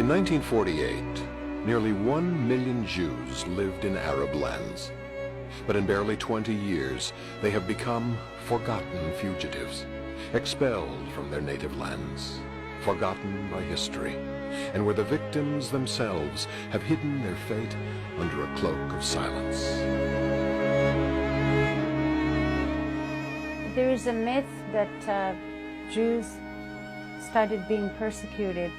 In 1948, nearly 1 million Jews lived in Arab lands. But in barely 20 years, they have become forgotten fugitives, expelled from their native lands, forgotten by history, and where the victims themselves have hidden their fate under a cloak of silence. There is a myth that Jews started being persecuted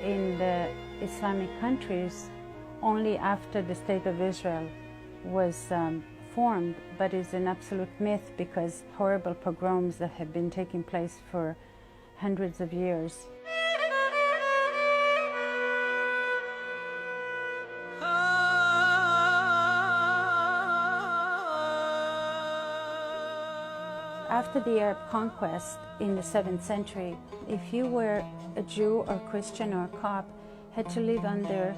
in the Islamic countries only after the State of Israel was formed, but is an absolute myth because horrible pogroms that have been taking place for hundreds of years. After the Arab conquest in the 7th century, if you were a Jew or Christian or Copt, had to live under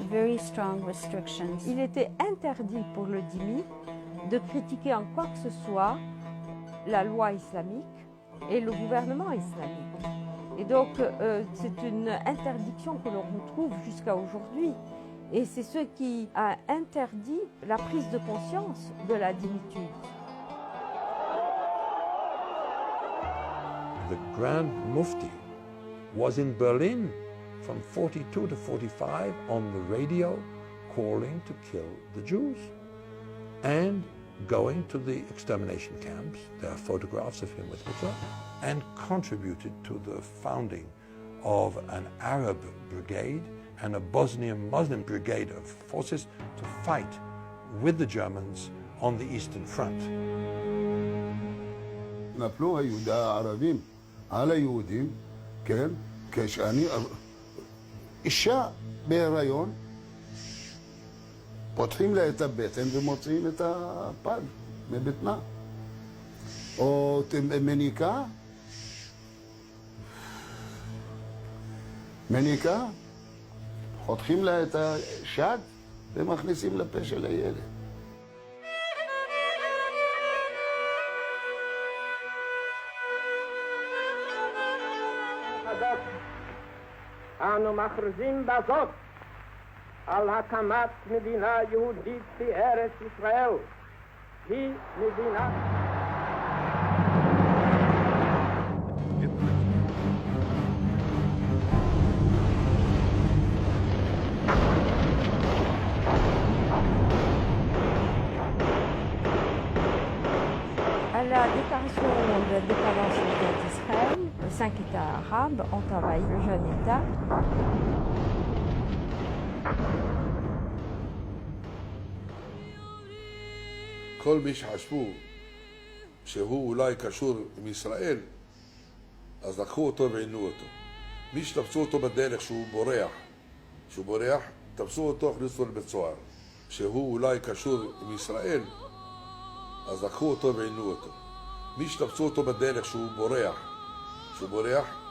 very strong restrictions. Il était interdit pour le dhimmi de critiquer en quoi que ce soit la loi islamique et le gouvernement islamique. Et donc c'est une interdiction que l'on retrouve jusqu'à aujourd'hui. Et c'est ce qui a interdit la prise de conscience de la dhimmitude. The Grand Mufti was in Berlin from 42 to 45 on the radio calling to kill the Jews and going to the extermination camps. There are photographs of him with Hitler, and contributed to the founding of an Arab brigade and a Bosnian Muslim brigade of forces to fight with the Germans on the Eastern Front. נפלו היהודים הערבים על היהודים, כן, כשאני אישה בהיריון, פותחים לה את הבטן ומוציאים את הפג מבטנה. או מניקה, חותכים לה את השד ומכניסים לפה של הילד. אנו מכריזים בזאת על הקמת מדינה יהודית בארץ ישראל. היא מדינה... À la déclaration de l'indépendance d'Israël, les 5 États arabes ont envahi le jeune État. כל מי שחשבו שהוא אולי קשור עם ישראל, אז לקחו אותו ועינו אותו. מי שתפסו אותו בדרך שהוא בורח, תפסו אותו, הכניסו לבית סוהר. שהוא אולי קשור עם ישראל, אז לקחו אותו ועינו אותו. מי שתפסו אותו בדרך שהוא בורח,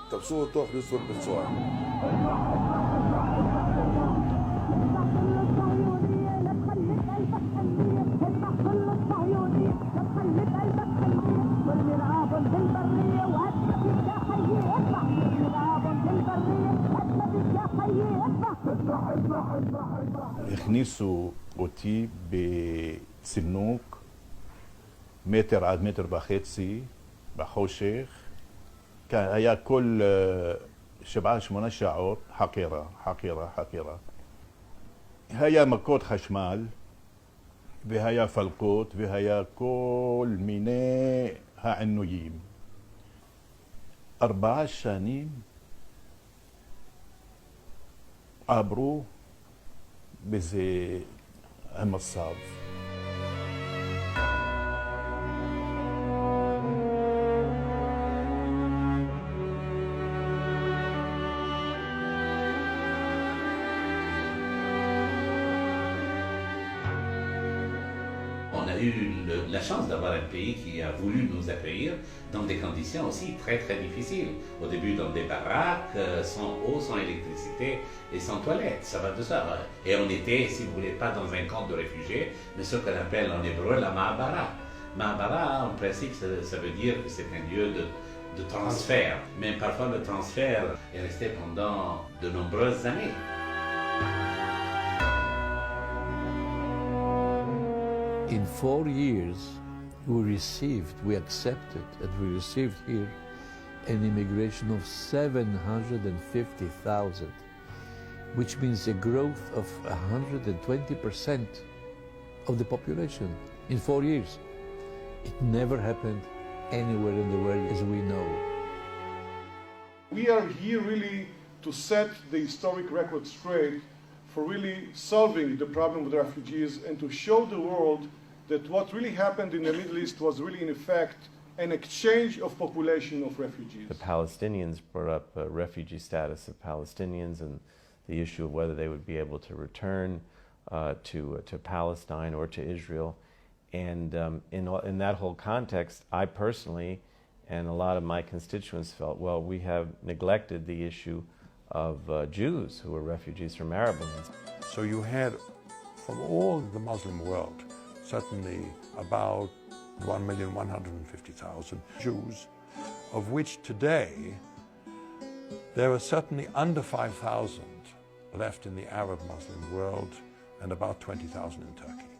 תפסו אותו, הכניסו לבית סוהר. הכניסו אותי בצינוק 1 עד 1.5 מטר בחושך. היה כל 7-8 שעות חקירה. היה מכות חשמל, והיה פלקות, והיה כל מיני העינויים. 4 שנים עברו בזה המצב. On a eu la chance d'avoir un pays qui a voulu nous accueillir dans des conditions aussi très difficiles. Au début dans des baraques, sans eau, sans électricité et sans toilettes, ça va de ça. Et on était, si vous voulez, pas dans un camp de réfugiés, mais ce qu'on appelle en hébreu la Ma'abara. Ma'abara, en principe, ça veut dire que c'est un lieu de transfert. Mais parfois le transfert est resté pendant de nombreuses années. In 4 years, we accepted, and we received here an immigration of 750,000, which means a growth of 120% of the population in 4 years. It never happened anywhere in the world as we know. We are here really to set the historic record straight for really solving the problem with refugees and to show the world that what really happened in the Middle East was really in effect an exchange of population of refugees. The Palestinians brought up refugee status of Palestinians and the issue of whether they would be able to return to Palestine or to Israel. And in that whole context, I personally and a lot of my constituents felt, well, we have neglected the issue of Jews who were refugees from Arab lands. So you had, from all the Muslim world, certainly about 1,150,000 Jews, of which today there are certainly under 5,000 left in the Arab Muslim world and about 20,000 in Turkey.